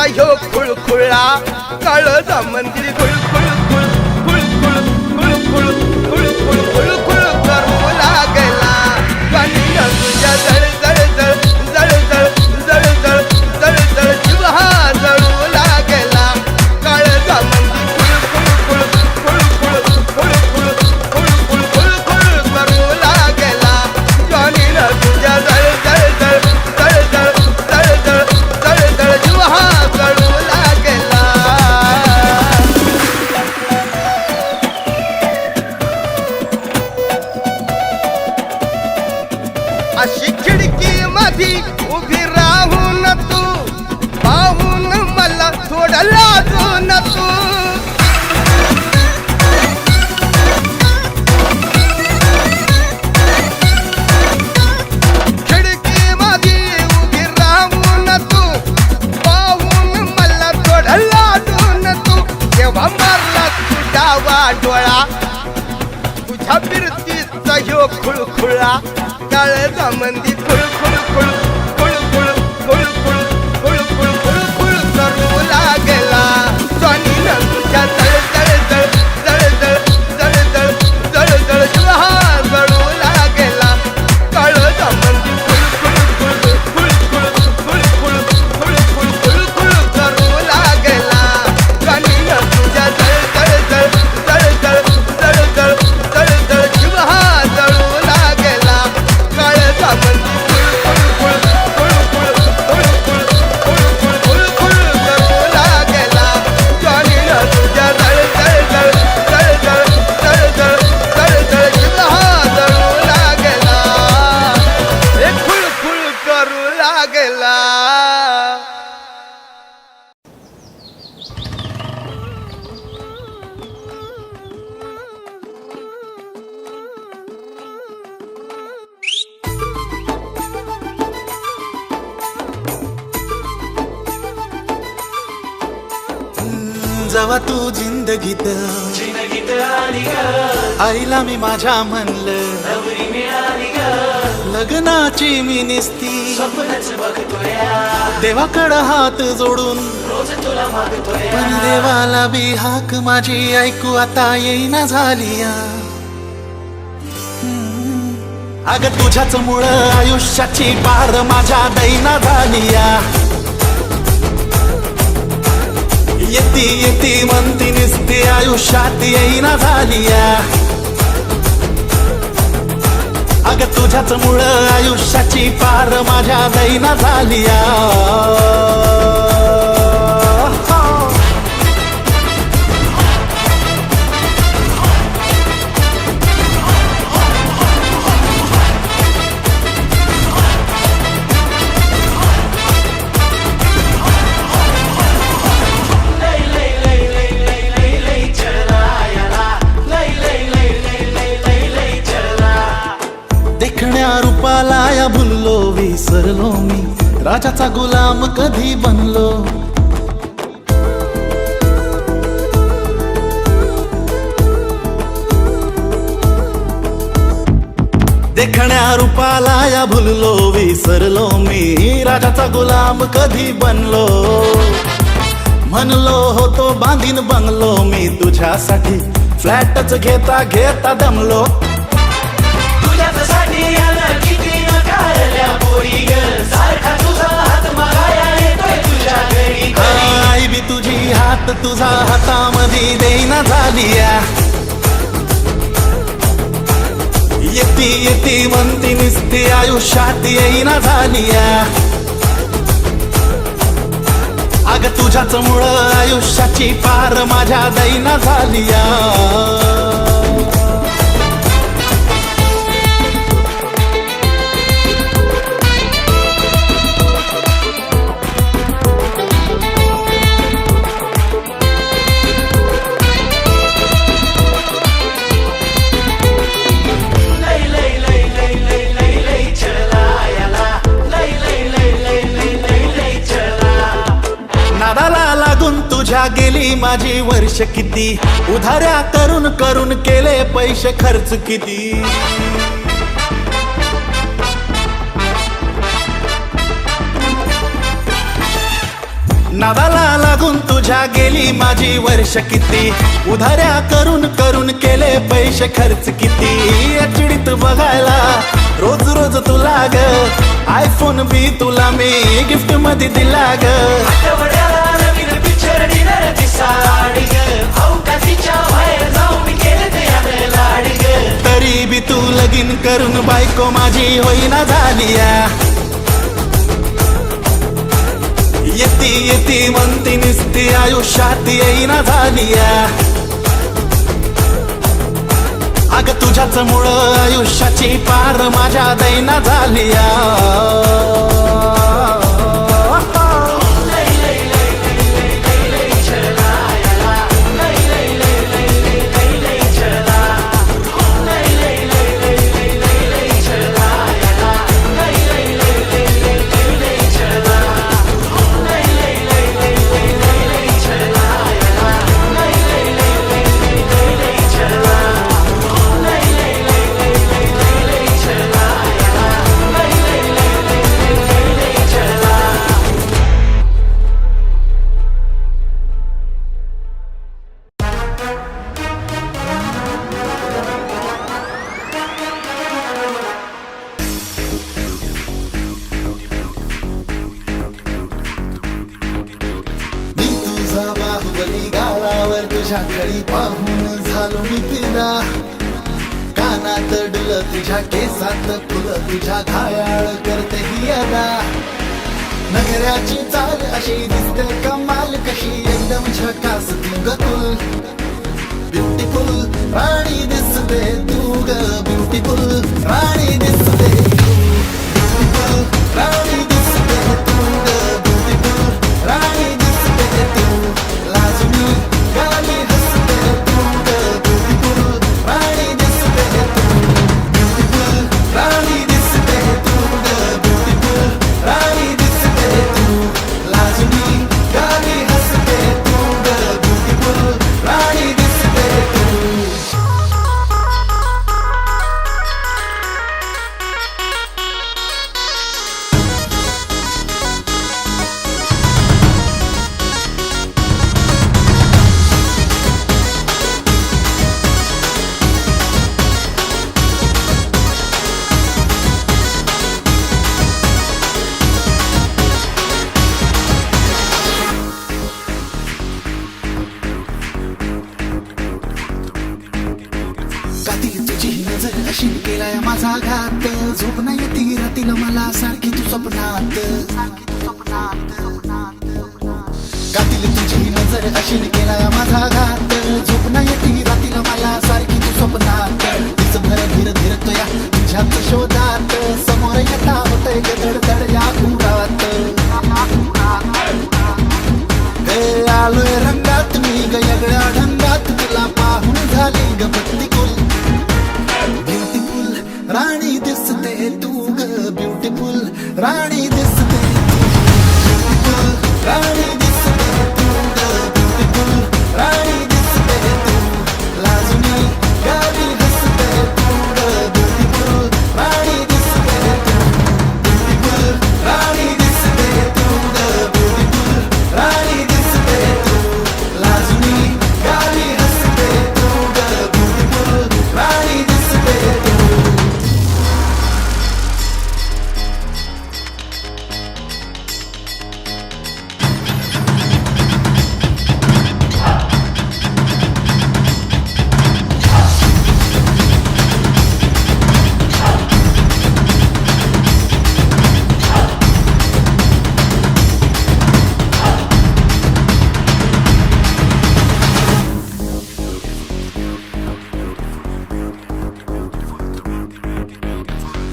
प्रीतीचा ह्यो खुळखुळा काळजा मंदिर खुळखुळ खुळखुळ खुळखुळ खुळखुळ खुळखुळ करू लागला पाणी तुझ्या जळजळ जळजळ जळजळ जळजळ जीव हा जळू लागला काळजा मंदिर खुळखुळ खुळखुळ खुळखुळ खुळखुळ खुळखुळ करू लागला पाणी तुझ्या जळजळ जळजळ जळजळ जळजळ जीव हा जळू लागला अशी खिडकी मधी उभी राहून तू पाहून मला थोडं लाजून तू खिडकी मधी उभी राहून तू पाहून मला थोडं लाजून तू तेव्हा मारला तू डावा डोळा तुझ्या फिरतीचा ह्यो खुळखुळा काळजा मंदी खुळखुळ खुळखुळ खुळखुळ खुळखुळ खुळखुळ करू लागला स्वानीनं तुझ्या जळजळ जळजळ जळजळ जीव हा जळू लागला काळजा मंदी खुळखुळ खुळखुळ खुळखुळ खुळखुळ करू लागला स्वानीनं तुझ्या जळजळ जळजळ जीव हा जळू लागला काळजा मंदी करू लागला स्वानीनं तुझ्या जळजळ जीव हा जळू लागला हे खुळखुळ करू लागला जेव्हा तू जिंदगीत आईला मी माझ्या म्हणलं लग्नाची मी निस्ती देवाकडं हात जोडून पण देवाला बी हाक माझी ऐकू आता येईना झालिया अग तुझ्याच मुळं आयुष्याची पार माझ्या दैना झालिया येती येती म्हणती निसती आयुष्यात येईना झालिया अग तुझ्याच मुळं आयुष्याची पार माझ्या दैना झालिया रूपाला या भुललो विसरलो मी राजाचा गुलाम कधी बनलो देखण्या रूपाला या भुललो विसरलो मी राजाचा गुलाम कधी बनलो म्हणलो होतो बांधीन बंगलो मी तुझ्यासाठी फ्लॅटच घेता घेता दमलो आई बी तुझी हात तुझा हातामध्ये देईना झालिया येती येती म्हणती निसती आयुष्यात येईना झालिया अग तुझ्याच मुळं आयुष्याची पार माझ्या दैना झालिया तुझ्या गेली माझी वर्ष किती उधाऱ्या करून करून केले पैसे खर्च किती नादाला लागून तुझ्या गेली माझी वर्ष किती, उधाऱ्या करून करून केले पैसे खर्च किती. चिडीत बघायला रोज रोज तुला ग, आयफोन बी तुला मी गिफ्ट मध्ये दिला ग. तरी बी तू लगीन करून बायको माझी होईना झालीया. येती येती म्हणती निसती आयुष्यात येईना झालीया. अग तुझ्याच मुळे आयुष्याची पार माझ्या दैना झालीया. बाहुबली गालावर तुझ्या कळी पाहून झालो मी फिदा. कानात डुल तुझ्या केसात फुल तुझ्या घायाळ करते ही अदा. नगराची चाल अशी दिसते कमाल कशी एकदम झकास तू ग तू. ब्युटिफुल राणी दिसते तू ग, ब्युटिफुल राणी दिसते तू. ब्युटिफुल राणी दिसते तू ग, ब्युटिफुल राणी दिसते तू. लाजमी गाली हसते तू ग, ब्युटिफुल राणी दिसते तू. ब्युटिफुल राणी दिसते तू ग, ब्युटिफुल राणी दिसते तू. लाजमी गाली हसते तू ग, ब्युटिफुल राणी दिसते तू. कातील तुझी नजर अशी केलाय माझा घात. झोप नाही येती रातील मला सारखी तू स्वप्नात. कातील तुझी नजर अशी केलाय माझा घात. झोप नाही येती रातील मला सारखी तू स्वप्नात. दिसभर धीर धीर तुया तुझ्याच शोधात. समोर येता होतय धडधड या घुरात. आलोय रंगात मी ग वेगळ्या ढंगात. तुला पाहून झाली ग प्रतिकूल. ब्युटिफुल राणी दिसते तू ग, ब्युटिफुल राणी दिसते तू. ब्युटिफुल राणी दिसते तू ग, ब्युटिफुल राणी दिसते तू. लाजमी गाली हसते तू ग, ब्युटिफुल राणी दिसते तू. ब्युटिफुल राणी दिसते तू ग, ब्युटिफुल राणी दिसते तू. लाजमी गाली हसते तू ग, ब्युटिफुल राणी दिसते तू.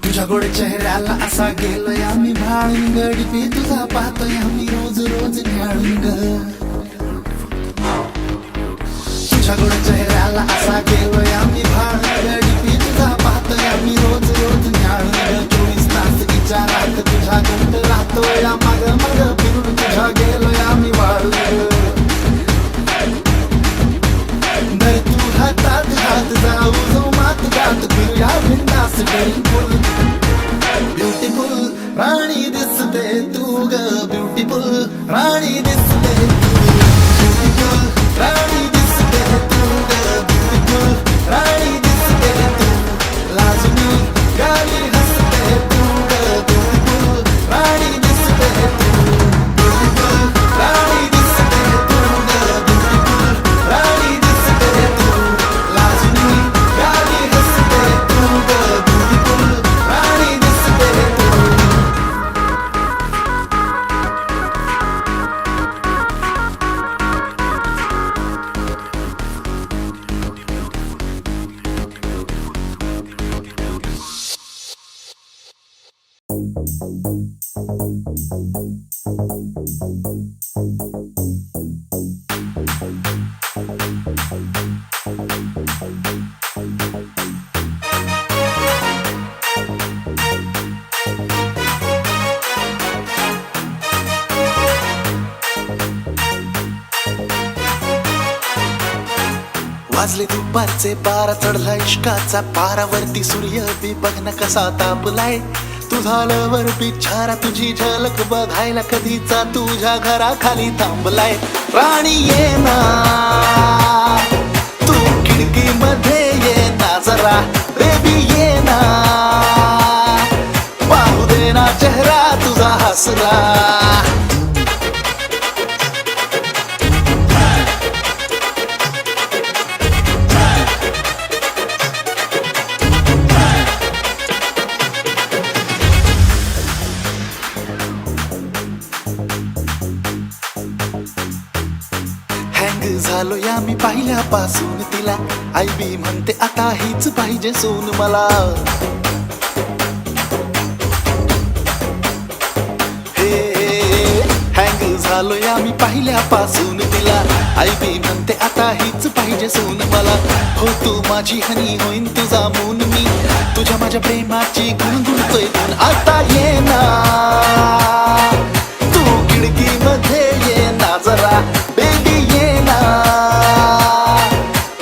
तुझ्या गोड चेहऱ्याला असा गेलोय आम्ही भाळून. गडपी तुझा पाहतोय आम्ही रोज रोज न्याळून ग. तुझ्या गोड चेहऱ्याला असा गेलोय आम्ही भाळून. गडपी तुझा पाहतोय आम्ही रोज रोज न्याळून ग. 24 तास विचारात तुझ्या गुंत राहतोय. मग मग फिरून तुझ्या गेलोय आम्ही वाळून ग. धर तू हातात हात जाऊ जो मात गात फिरूया बिंदास ब्युटिफुल. ब्युटिफुल राणी दिसते तू ग, ब्युटिफुल राणी दिसते वाजले दुपारचे 12 चढला इश्काचा पारावरती सूर्य बी बघ न कसा तापलाय तू झाल्यावर बिचारा तुझी झलक बघायला कधीचा तुझ्या घराखाली थांबलाय राणी ये ना तू खिडकी मध्ये ये ना जरा बेबी ये ना पाहू दे ना चेहरा तुझा हसरा झालो या मी पाहिल्यापासून तिला आई बी म्हणते आता हीच पाहिजे सून मला हे हँग झालो या मी पाहिल्यापासून तिला आई बी म्हणते आता हीच पाहिजे सून मला हो तू माझी हनी होईन तुझा मून मी तुझ्या माझ्या प्रेमाची गुणगुणतोय आता ये ना तू खिडकी मध्ये ये ना जरा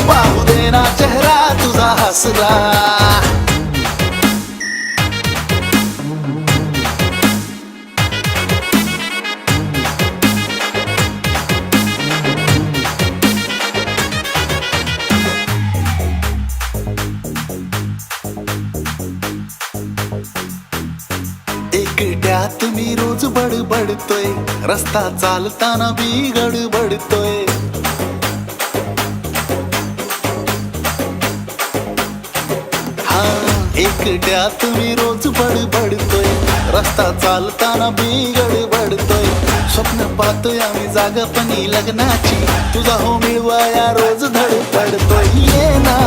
पाहू दे ना चेहरा तुझा हसरा एकट्यात मी रोज बडबडतोय रस्ता चालताना बी गडबडतोय एकट्यात मी रोज बडबडतोय रस्ता चालताना बी गडबडतोय स्वप्न पाहतोय आम्ही जागपणी लग्नाची तुझा हो मिळवाया रोज धडपडतोय ये ना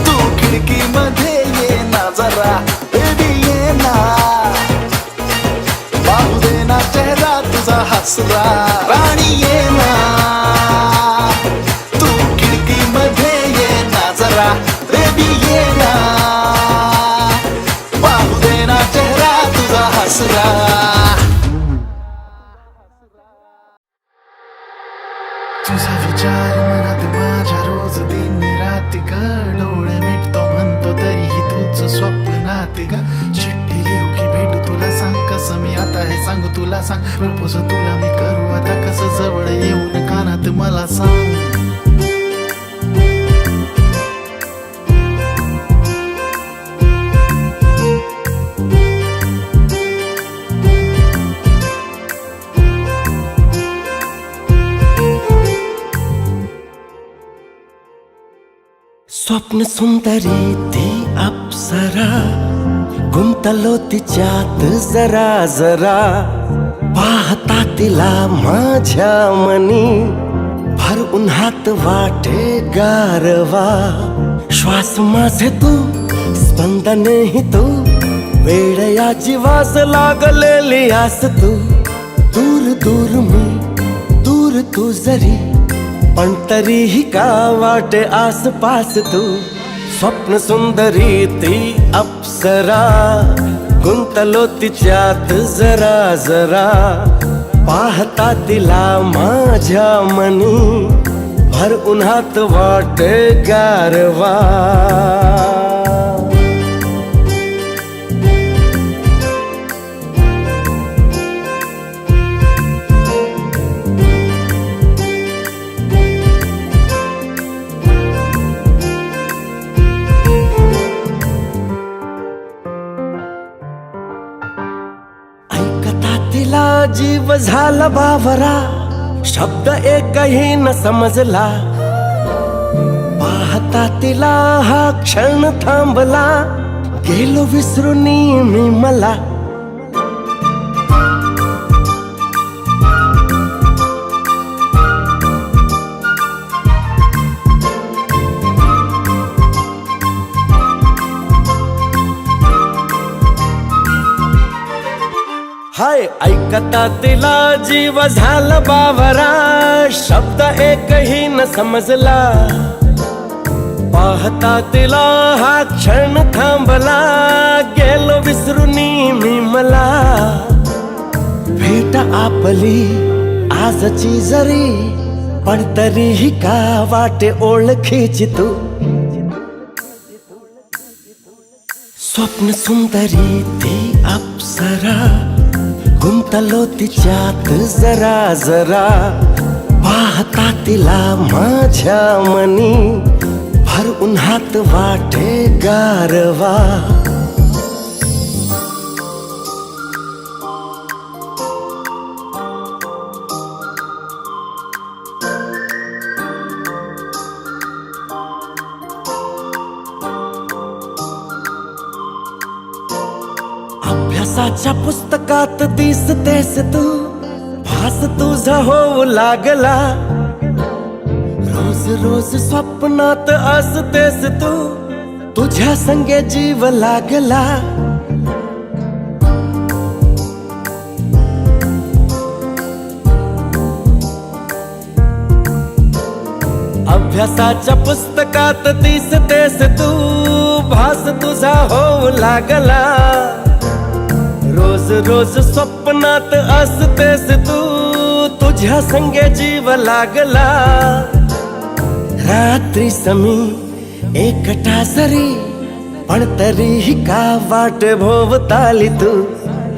तू खिडकी मध्ये ये ना जरा बेबी ये ना पाहू दे ना चेहरा तुझा हसरा राणी ये ना तू खिडकी मध्ये ये ना जरा बेबी ये ना पाहू दे ना चेहरा तुझा हसरा तुझा विचार मनात माझ्या रोज दिन राती ग डोळे मिटतो म्हणतो तरीही तुझं स्वप्नात ग चिठ्ठी लिहू की भेटू तुला सांग कसं मी आता हे सांगू तुला सांग प्रपोज तुला मी करू आता कसं जवळ येऊन कानात मला सांग स्वप्न सुंदरी ती अप्सरा गुंतलो तिच्यात जरा जरा पाहता तिला माझ्या मनी भर उन्हात वाटे गारवा श्वास माझे तू स्पंदने ही तू वेळ या जीवास लागलेली आस तू दूर दूर मी दूर तू जरी पण तरीही का वाटे आसपास तू स्वप्न सुंदरी ती अप्सरा गुंतलो तिच्यात जरा जरा पाहता तिला माझ्या मनी भर उन्हात वाटे गारवा जीव झाला बावरा शब्द एकही न समजला पाहता तिला हा क्षण थांबला गेलो विसरून मी मला हाय ऐकता तिला जीव झाला बावरा, शब्द एकही न समजला. पाहता तिला हा क्षण थांबला, गेलो विसरूनी मी मला. भेट आपली आजची जरी, पण तरीही का वाटे ओळखीची तू. स्वप्न सुंदरी ती अप्सरा, गुंतलो तिच्यात जरा जरा. पाहता तिला माझ्या मनी, भर उन्हात वाटे गारवा. अभ्यासाच्या पुस्तकात दिसतेस तू, भास तुझा होऊ लागला. रोज रोज स्वप्नात असतेस तू, तुझ्या संगे जीव लागला. अभ्यासाच्या पुस्तकात दिसतेस तू, भास तुझा होऊ लागला. रोज रोज स्वप्नात असतेस तू, तुझ्या संगे जीव लागला. रात्री समी एकटा जरी, पण तरीही का वाट भोवताली तू.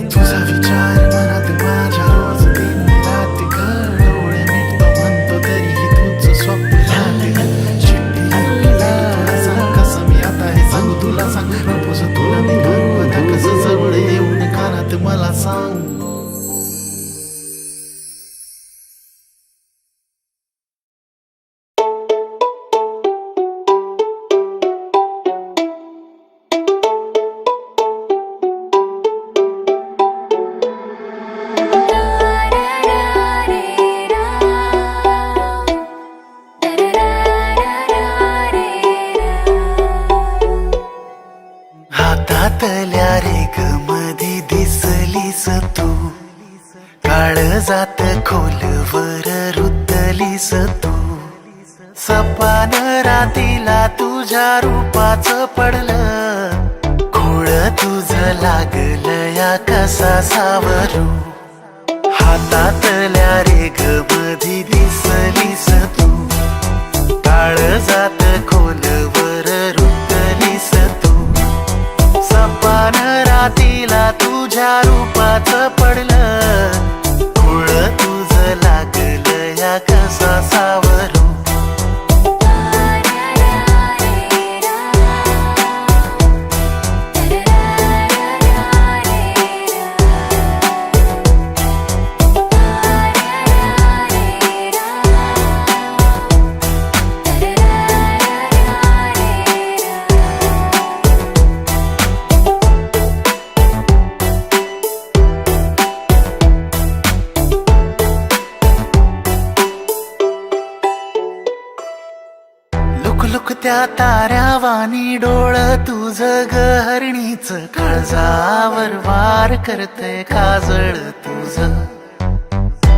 तुझा विचार मनात माझ्या रोज दिन रात ग. डोळे मिटतो म्हणतो तरीही तुझं स्वप्न राहते. चिठ्ठी लिहिली तुला सांग कसं मी आता हे सांगू तुला. सांग प्रपोज तुला मी करू आता कसं जवळ येऊन कानात मला सांग. हातातल्या रेग मध्ये दिसलीस तू, काळजात खोलवर रुतलीस तू. सपान रातीला तुझ्या रूपाचं पडलं, खोळ तुझं लागलं या कसा सावरू. हातातल्या रेग मध्ये दिसलीस तू, काळजात खोलवर रुतलीस तू. सपान रातीला तुझ्या रूपाचं पडलं, खोळ तुझं लागलं या कसा सावरू. लुक त्या ताऱ्यावानी डोळ तुझं गहरणीच, काळजावर वार करतय काजळ तुझं.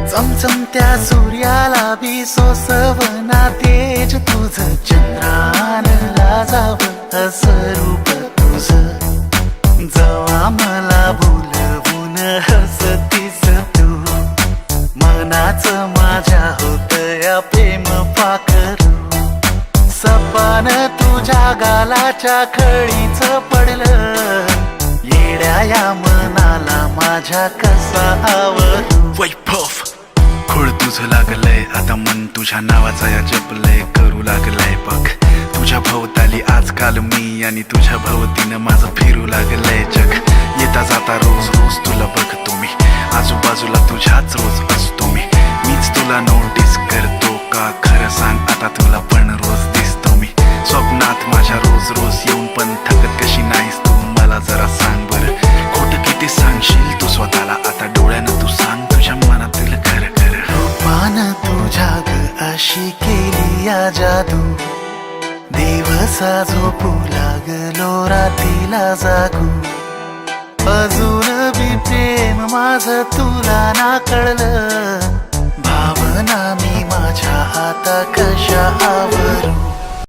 चमचमत्या सूर्याला बी सोसवना तेज तुझं. चंद्रान लाजावं असं रूप तुझं. जवा मला बोलवून हसतीस तू, मनाचं माझ्या होत या प्रेम पाखरू. सपान तुझ्या गालाच्या खळीच पडलं, येड्या या मनाला माझ्या कसा आवडू. वैभव खोळ तुझं लागलंय आता, मन तुझ्या नावाचा या जपलंय करू लागलंय बघ. तुझ्या भोवताली आजकाल मी आणि तुझ्या भोवतीनं माझं फिरू लागलंय जग. येता जाता रोज रोज तुला बघतो मी, आजूबाजूला तुझ्याच रोज असतो मी. मीच तुला नोटीस करतो का खरं सांग आता तुला पण रोज दिसतो मी. स्वप्नात माझ्या रोज रोज येऊन पण थकत कशी नाहीस तू मला जरा सांग बरं. खोटं किती सांगशील तू स्वतःला आता, डोळ्यानं तू सांग तुझ्या मनातील खरं खरं. रूपानं तुझ्या ग अशी केली या जादू, दिवसा झोपू लागलो रातीला जागू. अजून बी प्रेम माझ तुला ना कळलं, भावना मी माझ्या आता कशा